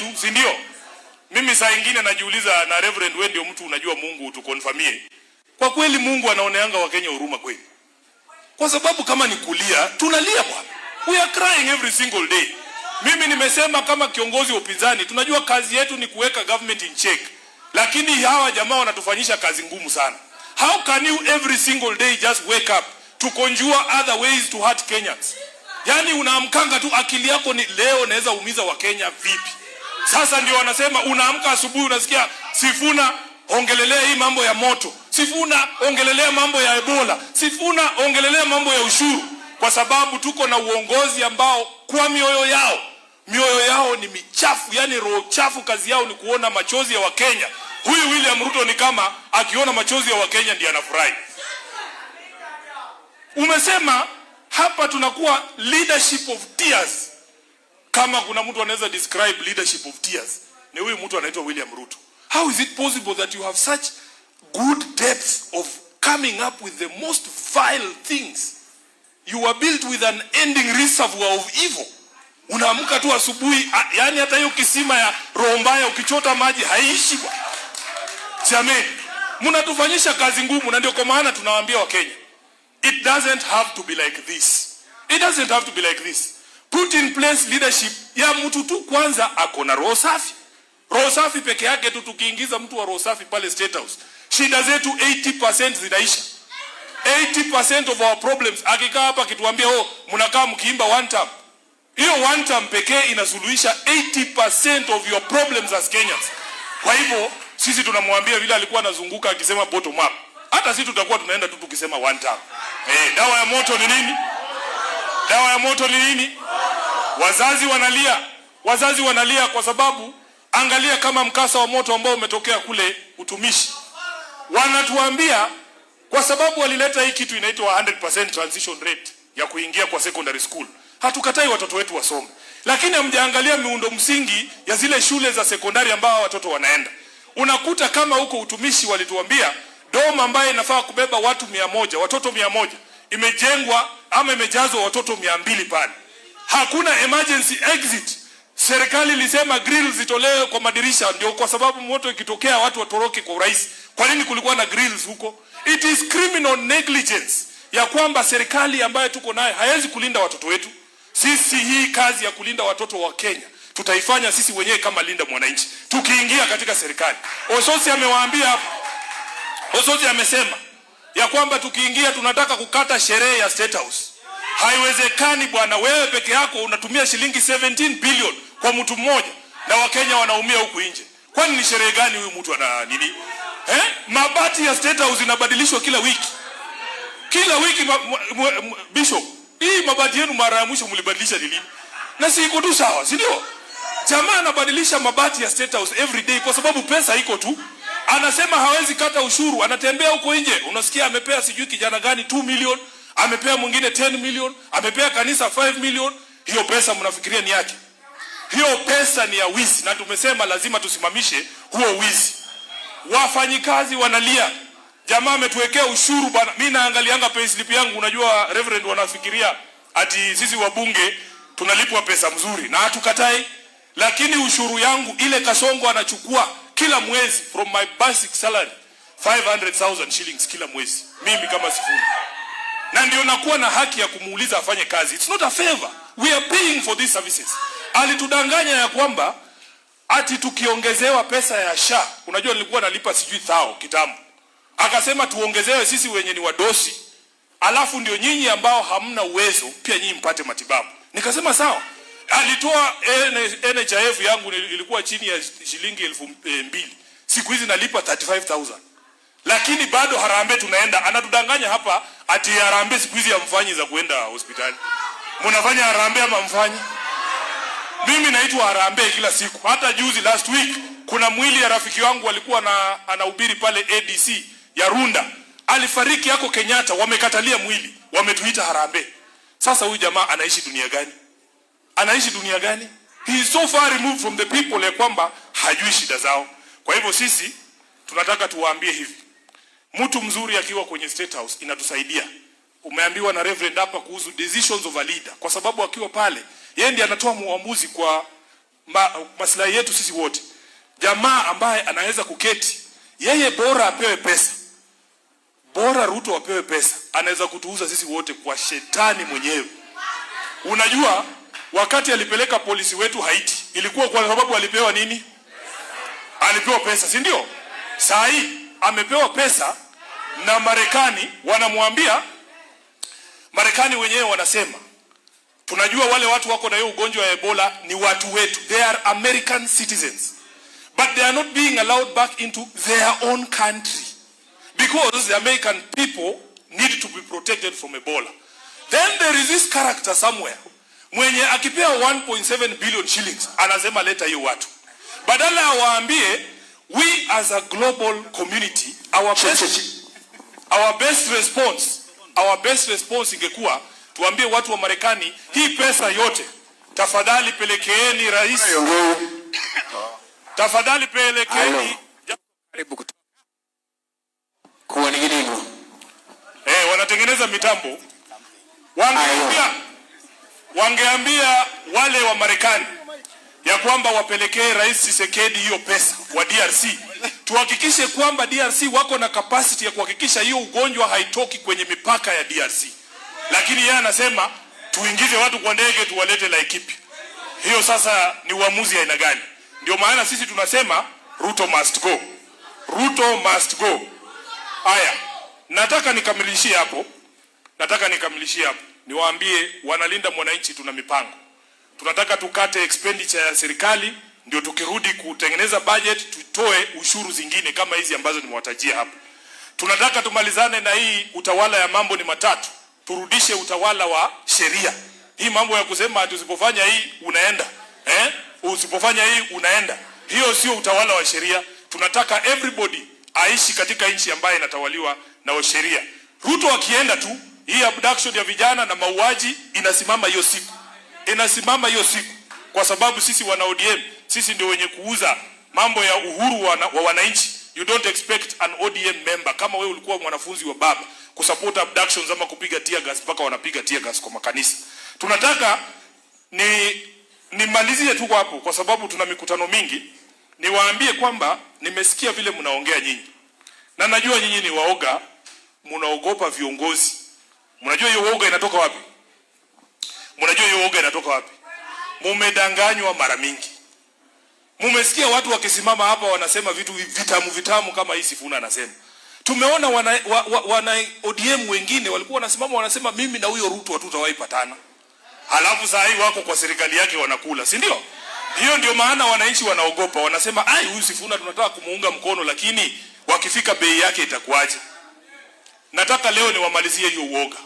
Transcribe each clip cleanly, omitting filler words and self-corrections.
tu, si ndio? Mimi saa nyingine najiuliza, na Reverend, wewe ndio mtu unajua Mungu, utukonfirmie. Kwa kweli Mungu anaoneanga Wakenya huruma kweli? Kwa sababu kama ni kulia, tunalia bwana. We are crying every single day. Mimi nimesema kama kiongozi wa upinzani, tunajua kazi yetu ni kuweka government in check. Lakini hawa jamaa wanatufanyisha kazi ngumu sana. How can you every single day just wake up to conjure other ways to hurt Kenyans? Yani unaamkanga tu akili yako ni leo naweza umiza wa Kenya vipi? Sasa ndio wanasema unaamka asubuhi unasikia Sifuna ongelelea hii mambo ya moto. Sifuna ongelelea mambo ya Ebola. Sifuna ongelelea mambo ya ushuru. Kwa sababu tuko na uongozi ambao kwa mioyo yao ni michafu, yani roho chafu. Kazi yao ni kuona machozi ya Wakenya. Huyu William Ruto ni kama akiona machozi ya Wakenya ndiye anafurahi. Umesema hapa tunakuwa leadership of tears. Kama kuna mtu anaweza describe leadership of tears, ni huyu mtu anaitwa William Ruto. How is it possible that you have such good depth of coming up with the most vile things? You are built with an ending reservoir of evil. Unaamka tu asubuhi, yani hata hiyo kisima ya roho mbaya ukichota maji haishi. Jamani, mnatufanyisha kazi ngumu, na ndio kwa maana tunawaambia Wakenya, it doesn't have to be like this. It doesn't have to be like this. Put in place leadership ya mtu tu kwanza ako na roho safi. Roho safi peke yake tu, tukiingiza mtu wa roho safi pale State House, shida zetu 80% zinaisha. 80% of our problems. Akikaa hapa kituambia mnakaa mkiimba one term. Hiyo one term pekee inasuluhisha 80% of your problems as Kenyans. Kwa hivyo sisi tunamwambia vile alikuwa anazunguka akisema bottom up, hata sisi tutakuwa tunaenda tu tukisema one term. Dawa ya moto ni nini? Dawa ya moto ni nini? Wazazi wanalia kwa sababu angalia kama mkasa wa moto ambao umetokea kule utumishi. Wanatuambia kwa sababu walileta hii kitu inaitwa 100% transition rate ya kuingia kwa secondary school. Hatukatai watoto wetu wasome, lakini hamjaangalia miundo msingi ya zile shule za sekondari ambao watoto wanaenda. Unakuta kama huko utumishi walituambia doma ambaye inafaa kubeba watu 100, watoto 100, imejengwa ama imejazwa watoto 200 pale. Hakuna emergency exit. Serikali ilisema grills zitolewe kwa madirisha ndio kwa sababu moto ikitokea watu watoroke kwa urahisi. Kwa nini kulikuwa na grills huko? It is criminal negligence ya kwamba serikali ambayo tuko nayo haiwezi kulinda watoto wetu. Sisi hii kazi ya kulinda watoto wa Kenya tutaifanya sisi wenyewe kama linda mwananchi tukiingia katika serikali. Ososi amewaambia hapo. Ososi amesema ya kwamba tukiingia tunataka kukata sherehe ya State House. Haiwezekani bwana, wewe peke yako unatumia shilingi 17 billion kwa mtu mmoja na Wakenya wanaumia huku nje. Kwani ni sherehe gani huyu mtu ana nini? Mabati ya State House inabadilishwa kila wiki. Kila wiki Bishop, hii mabati yenu mara ya mwisho mlibadilisha ni lini? Na si iko tu sawa, si ndio? Jamaa anabadilisha mabati ya State House every day kwa sababu pesa iko tu. Anasema hawezi kata ushuru, anatembea huko nje. Unasikia amepea sijui kijana gani 2 million, amepea mwingine 10 million, amepea kanisa 5 million. Hiyo pesa mnafikiria ni yake? Hiyo pesa ni ya wizi, na tumesema lazima tusimamishe huo wizi. Wafanyikazi wanalia. Jamaa ametuwekea ushuru bana. Mimi naangalianga payslip yangu, unajua Reverend, wanafikiria ati sisi wabunge tunalipwa pesa mzuri na hatukatai, lakini ushuru yangu ile Kasongo anachukua kila mwezi from my basic salary 500,000 shillings kila mwezi, mimi kama Sifuna, na ndio nakuwa na haki ya kumuuliza afanye kazi. It's not a favor, we are paying for these services. Alitudanganya ya kwamba ati tukiongezewa pesa ya SHA, unajua nilikuwa nalipa sijui 1,000 kitambo, akasema tuongezewe sisi wenye ni wadosi, alafu ndio nyinyi ambao hamna uwezo pia nyinyi mpate matibabu. Nikasema sawa. Alitoa NHIF yangu ilikuwa chini ya shilingi 2,000. Siku hizi nalipa 35,000. Lakini bado harambee tunaenda. Anatudanganya hapa ati harambee siku hizi hamfanyi za kuenda hospitali. Mnafanya harambee ama mfanyi? Mimi naitwa harambee kila siku. Hata juzi last week kuna mwili ya rafiki wangu alikuwa anahubiri pale ADC ya Runda. Alifariki yako Kenyatta, wamekatalia mwili, wametuita harambee. Sasa huyu jamaa anaishi dunia gani? Anaishi dunia gani? He is so far removed from the people ya kwamba hajui shida zao. Kwa hivyo sisi tunataka tuwaambie hivi. Mtu mzuri akiwa kwenye State House inatusaidia. Umeambiwa na Reverend hapa kuhusu decisions of a leader. Kwa sababu akiwa pale, yeye ndiye anatoa uamuzi kwa maslahi yetu sisi wote. Jamaa ambaye anaweza kuketi, yeye bora apewe pesa, bora Ruto apewe pesa, anaweza kutuuza sisi wote kwa shetani mwenyewe. Unajua wakati alipeleka polisi wetu Haiti, ilikuwa kwa sababu alipewa nini? Alipewa pesa, si ndio? Saa hii amepewa pesa na Marekani, wanamwambia, Marekani wenyewe wanasema, tunajua wale watu wako na hiyo ugonjwa ya Ebola ni watu wetu. They are American citizens. But they are not being allowed back into their own country. Because the American people need to be protected from Ebola. Then there is this character somewhere, mwenye akipewa 1.7 billion shillings, anasema leta hiyo watu. Badala ya waambie, we as a global community, our best response ingekuwa, tuambie watu wa Marekani, hii pesa yote, tafadhali pelekeeni rais. Tafadhali pelekeeni. Kwa nini hivyo? Wanatengeneza mitambo. Wangeambia wale wa Marekani ya kwamba wapelekee Rais Tshisekedi hiyo pesa wa DRC. Tuhakikishe kwamba DRC wako na capacity ya kuhakikisha hiyo ugonjwa haitoki kwenye mipaka ya DRC. Lakini yeye anasema tuingize watu kwa ndege tuwalete Laikipia. Hiyo sasa ni uamuzi aina gani? Ndio maana sisi tunasema Ruto must go. Ruto must go. Haya, nataka nikamilishie hapo. Niwaambie wanalinda mwananchi, tuna mipango. Tunataka tukate expenditure ya serikali, ndio tukirudi kutengeneza budget tutoe ushuru zingine kama hizi ambazo nimewatajia hapa. Tunataka tumalizane na hii utawala ya mambo ni matatu. Turudishe utawala wa sheria. Hii mambo ya kusema usipofanya hii unaenda, usipofanya hii unaenda, hiyo sio utawala wa sheria. Tunataka everybody aishi katika nchi ambayo inatawaliwa na sheria. Ruto akienda tu, hii abduction ya vijana na mauaji inasimama hiyo siku. Kwa sababu sisi wana ODM, sisi ndio wenye kuuza mambo ya uhuru wa wananchi. You don't expect an ODM member, kama wewe ulikuwa mwanafunzi wa baba, kusupport abductions ama kupiga tear gas mpaka wanapiga tear gas kwa makanisa. Tunataka nimalizie tu hapo kwa sababu tuna mikutano mingi. Niwaambie kwamba nimesikia vile mnaongea nyinyi. Na najua nyinyi ni waoga, mnaogopa viongozi. Mnajua hiyo uoga inatoka wapi? Mumedanganywa mara mingi. Mumesikia watu wakisimama hapa wanasema vitu vitamu kama hii Sifuna anasema. Tumeona wana ODM wengine walikuwa wanasimama wanasema mimi na huyo Ruto hatutawahi patana. Halafu saa hii wako kwa serikali yake wanakula, si ndio? Hiyo ndio maana wananchi wanaogopa, wanasema huyu Sifuna tunataka kumuunga mkono, lakini wakifika bei yake itakuwaje? Nataka leo niwamalizie hiyo uoga.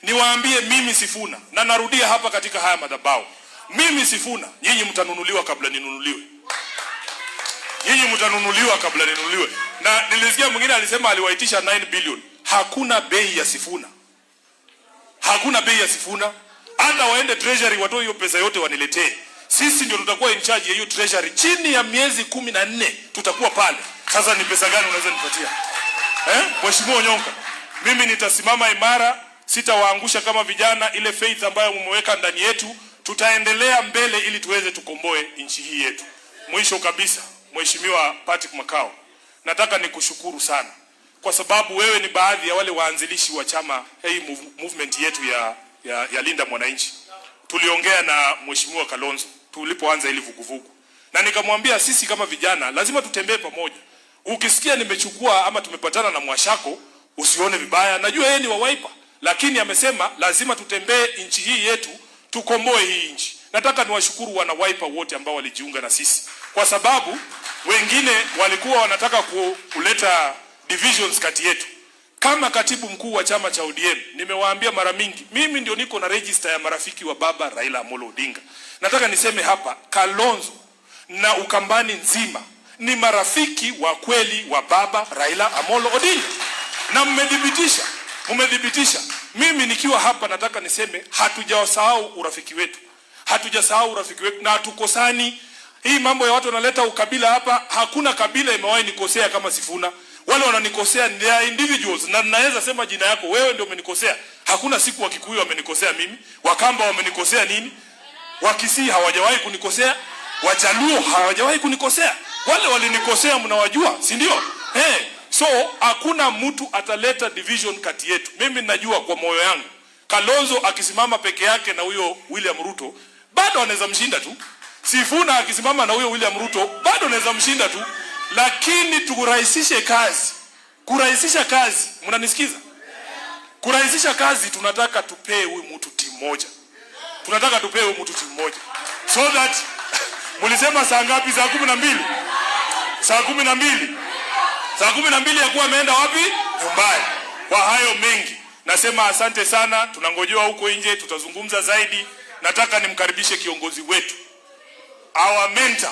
Niwaambie mimi Sifuna, na narudia hapa katika haya madhabahu, mimi Sifuna, nyinyi mtanunuliwa kabla ninunuliwe. Na nilisikia mwingine alisema aliwaitisha 9 billion. Hakuna bei ya Sifuna. Hata waende treasury watoe hiyo pesa yote waniletee. Sisi ndio tutakuwa in charge ya hiyo treasury. Chini ya miezi 14 tutakuwa pale. Sasa ni pesa gani unaweza nipatia? Mheshimiwa Nyonka, mimi nitasimama imara, sitawaangusha kama vijana. Ile faith ambayo mmeweka ndani yetu, tutaendelea mbele ili tuweze tukomboe nchi hii yetu. Mwisho kabisa, Mheshimiwa Patrick Makao, nataka nikushukuru sana kwa sababu wewe ni baadhi ya wale waanzilishi wa chama hii movement yetu ya Linda Mwananchi. Tuliongea na Mheshimiwa Kalonzo tulipoanza ili vuguvugu, na nikamwambia sisi kama vijana lazima tutembee pamoja. Ukisikia nimechukua ama tumepatana na Mwashako, usione vibaya. Najua yeye ni wa Wiper, lakini amesema lazima tutembee nchi hii yetu, tukomboe hii nchi. Nataka niwashukuru wana Wiper wote ambao walijiunga na sisi, kwa sababu wengine walikuwa wanataka kuleta divisions kati yetu. Kama katibu mkuu wa chama cha ODM, nimewaambia mara mingi, mimi ndio niko na register ya marafiki wa baba Raila Amolo Odinga. Nataka niseme hapa, Kalonzo na Ukambani nzima ni marafiki wa kweli wa baba Raila Amolo Odinga. Na mmedhibitisha. Mimi nikiwa hapa nataka niseme hatujasahau urafiki wetu. Na hatukosani. Hii mambo ya watu wanaleta ukabila hapa, hakuna kabila imewahi nikosea kama Sifuna. Wale wananikosea ni individuals, na naweza sema jina yako, wewe ndio umenikosea. Hakuna siku Wakikuyu wamenikosea mimi, Wakamba wamenikosea nini? Wakisii hawajawahi kunikosea. Wajaluo hawajawahi kunikosea. Wale walinikosea mnawajua, si ndio? So hakuna mtu ataleta division kati yetu. Mimi ninajua kwa moyo yangu, Kalonzo akisimama peke yake na huyo William Ruto bado anaweza mshinda tu. Sifuna akisimama na huyo William Ruto bado anaweza mshinda tu. Lakini tukurahisishe kazi. Kurahisisha kazi, mnanisikiza? Kurahisisha kazi, tunataka tupee huyu mtu timu moja. Tunataka tupee huyu mtu timu moja. So that mulisema saa ngapi? Saa 12. Saa 12. Saa 12 ya kuwa ameenda wapi? Nyumbani. Kwa hayo mengi nasema asante sana. Tunangojewa huko nje, tutazungumza zaidi. Nataka nimkaribishe kiongozi wetu, our mentor